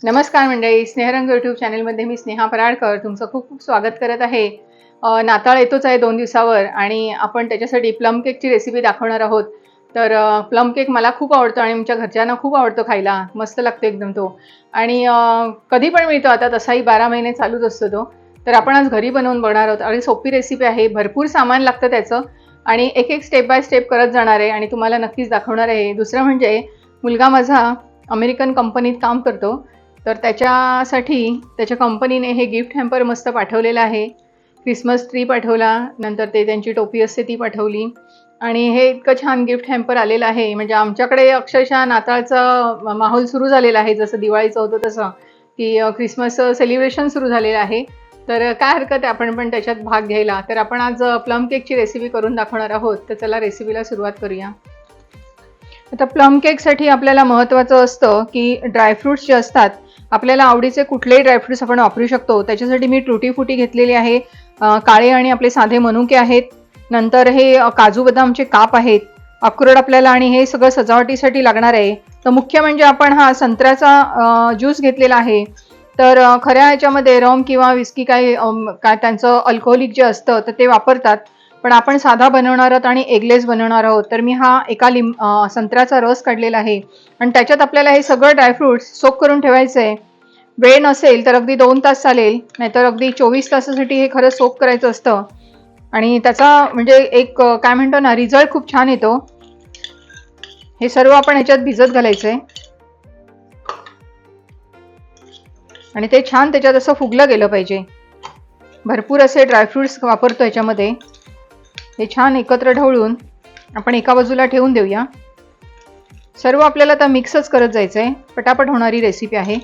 नमस्कार मंडळी, स्नेहरंग यूट्यूब चॅनलमध्ये मी स्नेहा पराडकर तुमचं खूप खूप स्वागत करत आहे. नाताळ येतोच आहे 2 दिवसावर आणि आपण त्याच्यासाठी प्लम केकची रेसिपी दाखवणार आहोत. तर प्लम केक मला खूप आवडतो आणि आमच्या घरच्यांना खूप आवडतो खायला. मस्त लागतो एकदम तो. आणि कधी पण मिळतो आता, तसाही 12 महिने चालूच असतो तो. तर आपण आज घरी बनवून बघणार आहोत आणि सोपी रेसिपी आहे. भरपूर सामान लागतं त्याचं आणि एक एक स्टेप बाय स्टेप करत जाणार आहे आणि तुम्हाला नक्कीच दाखवणार आहे. दुसरं म्हणजे मुलगा माझा अमेरिकन कंपनीत काम करतो. तर त्याच्यासाठी त्याच्या कंपनीने हे गिफ्ट हॅम्पर मस्त पाठवलेलं आहे. क्रिसमस ट्री पाठवला, नंतर ते त्यांची टोपी असते ती पाठवली आणि हे इतकं छान गिफ्ट हॅम्पर आलेलं आहे. म्हणजे आमच्याकडे अक्षरशः नाताळचा माहोल सुरू झालेला आहे, जसं दिवाळीचं होतं तसं, की क्रिसमस सेलिब्रेशन सुरू झालेलं आहे. तर काय हरकत आहे आपण पण त्याच्यात भाग घ्यायला. तर आपण आज प्लम केकची रेसिपी करून दाखवणार आहोत. तर चला रेसिपीला सुरुवात करूया. आता प्लम केकसाठी आपल्याला महत्त्वाचं असतं की ड्रायफ्रूट्स जे असतात, आपल्याला आवडीचे कुठलेही ड्रायफ्रूट्स आपण वापरू शकतो. त्याच्यासाठी मी टुटी फुटी घेतलेली आहे, काळे आणि आपले साधे मनुके आहेत, नंतर हे काजू बदामचे काप आहेत, अक्रोड आपल्याला, आणि हे सगळं सजावटीसाठी लागणार आहे. तर मुख्य म्हणजे आपण हा संत्र्याचा ज्यूस घेतलेला आहे. तर खऱ्या ह्याच्यामध्ये रम किंवा विस्की काय त्यांचं अल्कोहोलिक जे असतं तर ते वापरतात, पण आपण साधा बनवणार आहोत आणि एगलेस बनवणार आहोत. तर मी हा एका संत्र्याचा रस काढलेला आहे आणि त्याच्यात आपल्याला हे सगळं ड्रायफ्रुट्स सोक करून ठेवायचं आहे. वेळ नसेल तर अगदी 2 तास चालेल, नाहीतर अगदी 24 तासासाठी हे खरं सोक करायचं असतं आणि त्याचा म्हणजे एक काय म्हणतो ना, रिझल्ट खूप छान येतो. हे सर्व आपण ह्याच्यात भिजत घालायचंय आणि ते छान त्याच्यात असं फुगलं गेलं पाहिजे. भरपूर असे ड्रायफ्रुट्स वापरतो ह्याच्यामध्ये. हे छान एकत्र ढवळून आपण एका बाजूला ठेवून देऊया. सर्व आपल्याला आता मिक्सच करत जायचंय. पटापट होणारी रेसिपी आहे.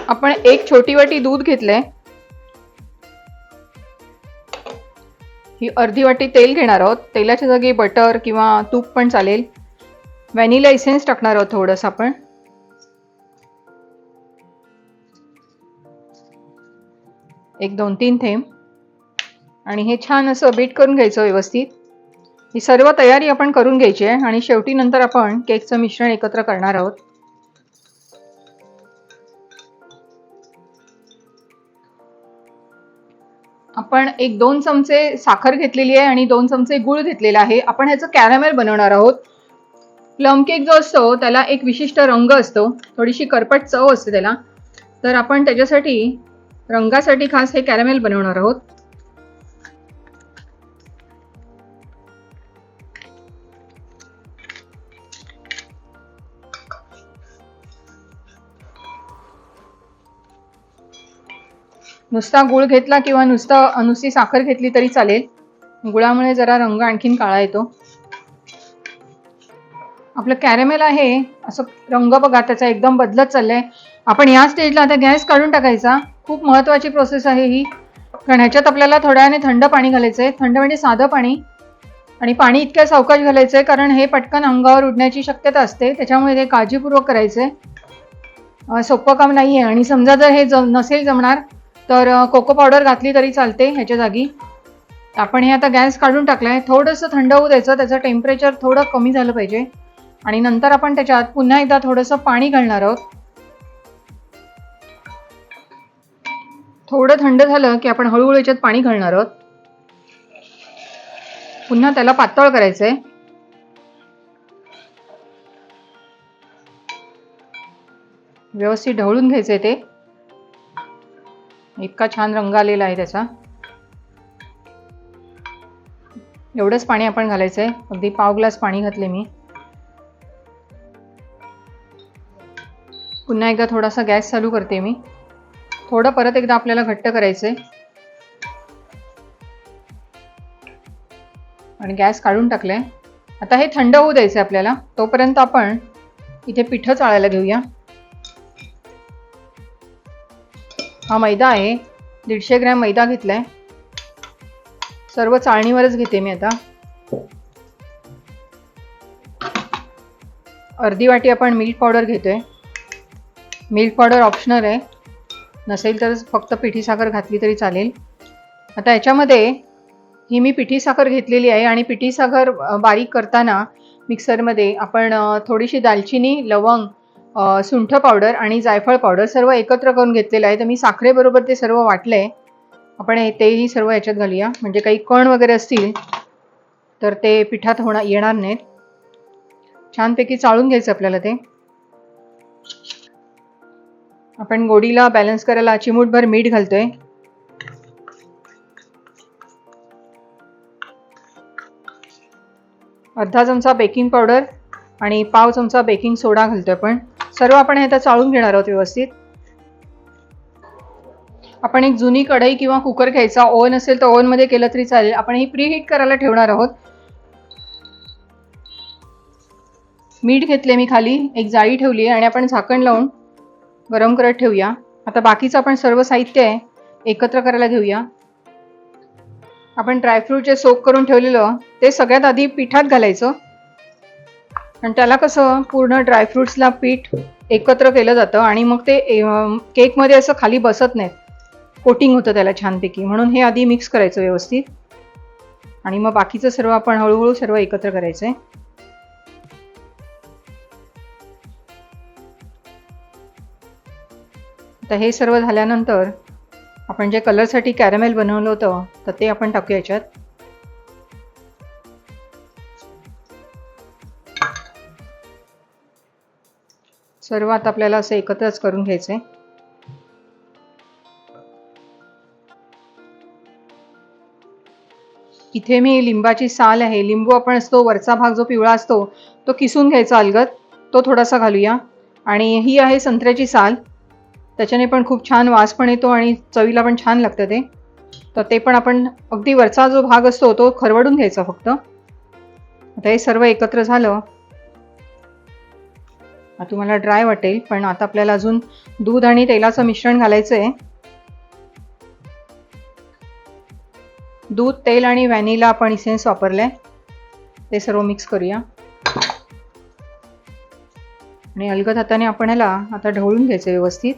आपण एक छोटी वाटी दूध घेतलंय, ही अर्धी वाटी तेल घेणार आहोत. तेलाच्या जागी बटर किंवा तूप पण चालेल. व्हॅनिला इसेन्स टाकणार आहोत थोडंसं आपण, एक 2-3 थेंब, आणि हे छान असं बीट करून घ्यायचं व्यवस्थित. ही सर्व तयारी आपण करून घ्यायची आहे आणि शेवटी नंतर आपण केकचं मिश्रण एकत्र करणार आहोत. आपण 1-2 चमचे साखर घेतलेली आहे आणि 2 चमचे गूळ घेतलेला आहे. आपण ह्याचं कॅरमेल बनवणार आहोत. प्लम केक जो असतो त्याला एक विशिष्ट रंग असतो, थोडीशी करपट चव असते त्याला. तर आपण त्याच्यासाठी रंगासाठी खास हे कॅरमेल बनवणार आहोत. नुसता गूळ घेतला किंवा नुसती साखर घेतली तरी चालेल. गुळामुळे जरा रंग आणखीन काळा येतो. आपलं कॅरमेल आहे असं रंग बघा त्याचा एकदम बदलत चाललाय. आपण या स्टेजला आता गॅस काढून टाकायचा. खूप महत्त्वाची प्रोसेस आहे ही, कारण ह्याच्यात आपल्याला थोड्या वेळाने थंड पाणी घालायचंय. थंड म्हणजे साधं पाणी, आणि पाणी इतक्या सावकाश घालायचंय कारण हे पटकन अंगावर उडण्याची शक्यता असते. त्याच्यामुळे ते काळजीपूर्वक करायचंय. सोपं काम नाहीये. आणि समजा जर हे नसेल जमणार तर कोको पावडर घातली तरी चालते ह्याच्या जागी. आपण हे आता गॅस काढून टाकलाय. थोडंसं थंड होऊ द्यायचं, त्याचं टेम्परेचर थोडं कमी झालं पाहिजे आणि नंतर आपण त्याच्यात पुन्हा एकदा थोडंसं पाणी घालणार आहोत. थोडं थंड झालं की आपण हळूहळू याच्यात पाणी घालणार आहोत. पुन्हा त्याला पातळ करायचंय. व्यवस्थित ढवळून घ्यायचंय ते. इतका छान रंग आलेला आहे त्याचा. एवढंच पाणी आपण घालायचंय, अगदी पाव ग्लास पाणी घातले मी. पुन्हा एकदा थोडासा गॅस चालू करते मी. थोडं परत एकदा आपल्याला घट्ट करायचंय आणि गॅस काढून टाकलाय. आता हे थंड होऊ द्यायचंय आपल्याला. तोपर्यंत आपण इथे पिठं चाळायला घेऊया. हा मैदा आहे, 150 ग्रॅम मैदा घेतलाय. सर्व चाळणीवरच घेते मी आता. अर्धी वाटी आपण मिल्क पावडर घेतोय. मिल्क पावडर ऑप्शनल आहे, नसेल तर फक्त पिठी साखर घातली तरी चालेल. आता याच्यामध्ये ही मी पिठी साखर घेतलेली आहे आणि पिठी साखर बारीक करताना मिक्सरमध्ये आपण थोडीशी दालचिनी, लवंग, सुंठ पावडर आणि जायफळ पावडर सर्व एकत्र करून घेतलेलं आहे. तर मी साखरेबरोबर ते सर्व वाटलंय. आपण तेही सर्व याच्यात घालूया, म्हणजे काही कण वगैरे असतील तर ते पिठात येणार नाहीत. छानपैकी चाळून घ्यायचं आपल्याला ते. आपण गोडीला बॅलन्स करायला चिमूटभर मीठ घालतोय. अर्धा चमचा बेकिंग पावडर आणि पाव चमचा बेकिंग सोडा घालतोय आपण. सर्व आपण हे आता चाळून घेणार आहोत व्यवस्थित. आपण एक जुनी कढई किंवा कुकर घ्यायचा. ओव्हन असेल तर ओव्हन मध्ये केलं तरी चालेल. आपण ही प्री हीट करायला ठेवणार आहोत. मीठ घेतले मी खाली, एक जाळी ठेवली आहे आणि आपण झाकण लावून गरम करत ठेवूया. आता बाकीचं आपण सर्व साहित्य आहे एकत्र करायला घेऊया. आपण ड्रायफ्रूट जे सोक करून ठेवलेलं ते सगळ्यात आधी पिठात घालायचं. आणि त्याला कसं पूर्ण ड्रायफ्रुट्सला पीठ एकत्र केलं जातं आणि मग ते केकमध्ये असं खाली बसत नाही, कोटिंग होतं त्याला छानपैकी. म्हणून हे आधी मिक्स करायचं व्यवस्थित आणि मग बाकीचं सर्व आपण हळूहळू सर्व एकत्र करायचं आहे. आता हे सर्व झाल्यानंतर आपण जे कलरसाठी कॅरमेल बनवलं होतं तर ते आपण टाकूया याच्यात. सर्व आता आपल्याला असं एकत्रच करून घ्यायचंय. इथे मी लिंबाची साल आहे, लिंबू आपण असतो वरचा भाग जो पिवळा असतो तो किसून घ्यायचा अलगद, तो थोडासा घालूया. आणि ही आहे संत्र्याची साल, त्याच्याने पण खूप छान वास पण येतो आणि चवीला पण छान लागतं ते. तर ते पण आपण अगदी वरचा जो भाग असतो तो खरवडून घ्यायचा फक्त. आता हे सर्व एकत्र झालं. तुम्हाला ड्राय वाटेल पण आता आपल्याला अजून दूध आणि तेलाचं मिश्रण घालायचं आहे. दूध, तेल आणि व्हॅनिला आपण इसेन्स वापरलंय. ते सर्व मिक्स करूया आणि अलगद हाताने आपण ह्याला आता ढवळून घ्यायचं व्यवस्थित.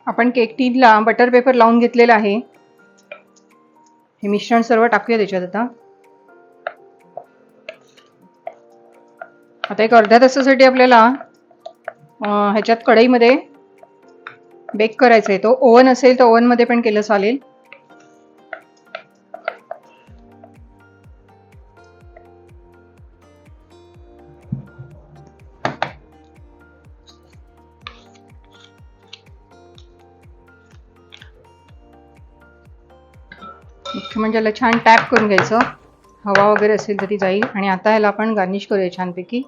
आपण केक टीनला बटर पेपर लावून घेतलेला आहे. हे मिश्रण सर्व टाकूया त्याच्यात. आता एक अर्ध्या तासासाठी आपल्याला ह्याच्यात कढईमध्ये बेक करायचं आहे. तो ओव्हन असेल तर ओव्हन मध्ये पण केलं चालेल. मुख्य म्हणजे याला छान टॅप करून घ्यायचं, हवा वगैरे असेल तर ती जाईल. आणि आता ह्याला आपण गार्निश करूया छानपैकी.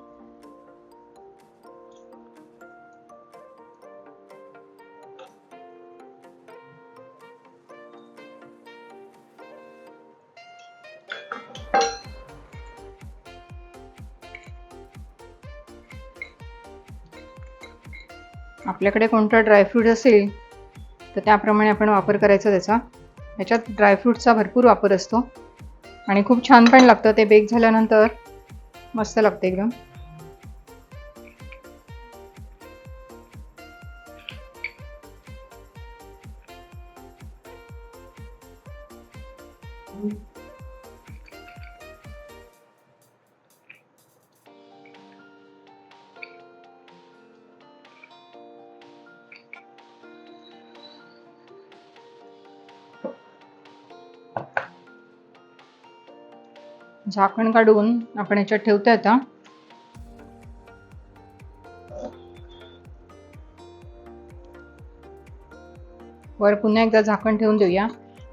आपल्याकडे कोणता ड्रायफ्रूट असेल तर त्याप्रमाणे आपण वापर करायचा त्याचा. ह्याच्यात ड्रायफ्रूटचा भरपूर वापर असतो आणि खूप छान पण लागतं. ते बेक झाल्यानंतर मस्त लागतं एकदम. झाकण काढून आपण याच्यात ठेवतोय आता. वर पुन्हा एकदा झाकण ठेवून देऊया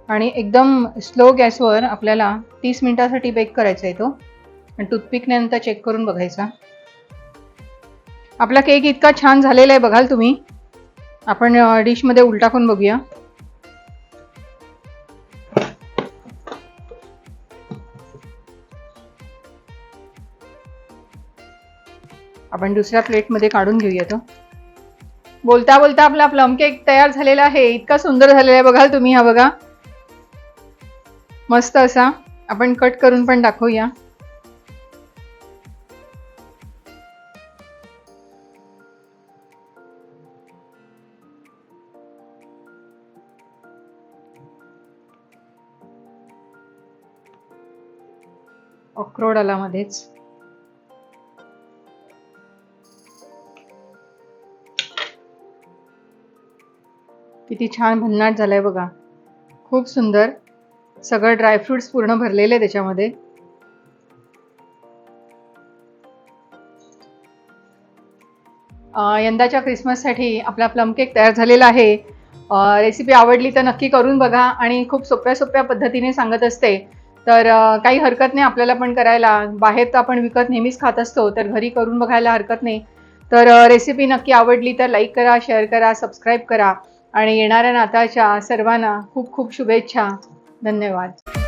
आणि एकदम स्लो गॅसवर आपल्याला 30 मिनिटांसाठी बेक करायचा आहे तो. आणि टूथपिकने नंतर चेक करून बघायचा. आपला केक इतका छान झालेला आहे बघाल तुम्ही. आपण डिशमध्ये उलटा करून बघूया. आपण दुसऱ्या प्लेटमध्ये काढून घेऊया तो. बोलता बोलता आपला प्लम केक तयार झालेला आहे. इतका सुंदर झालेला आहे बघाल तुम्ही. हा बघा, मस्त असा. आपण कट करून पण दाखवूया. अक्रोड आला मध्येच. किती छान भन्नाट झालाय बघा, खूप सुंदर. सगळं ड्रायफ्रुट्स पूर्ण भरलेले त्याच्यामध्ये. यंदाच्या क्रिसमससाठी आपला प्लम केक तयार झालेला आहे. रेसिपी आवडली तर नक्की करून बघा. आणि खूप सोप्या सोप्या पद्धतीने सांगत असते, तर काही हरकत नाही आपल्याला पण करायला. बाहेर तर आपण विकत नेहमीच खात असतो, तर घरी करून बघायला हरकत नाही. तर रेसिपी नक्की आवडली तर लाईक करा, शेअर करा, सबस्क्राईब करा. आणि येणाऱ्या नाताळच्या सर्वांना खूप खूप शुभेच्छा. धन्यवाद.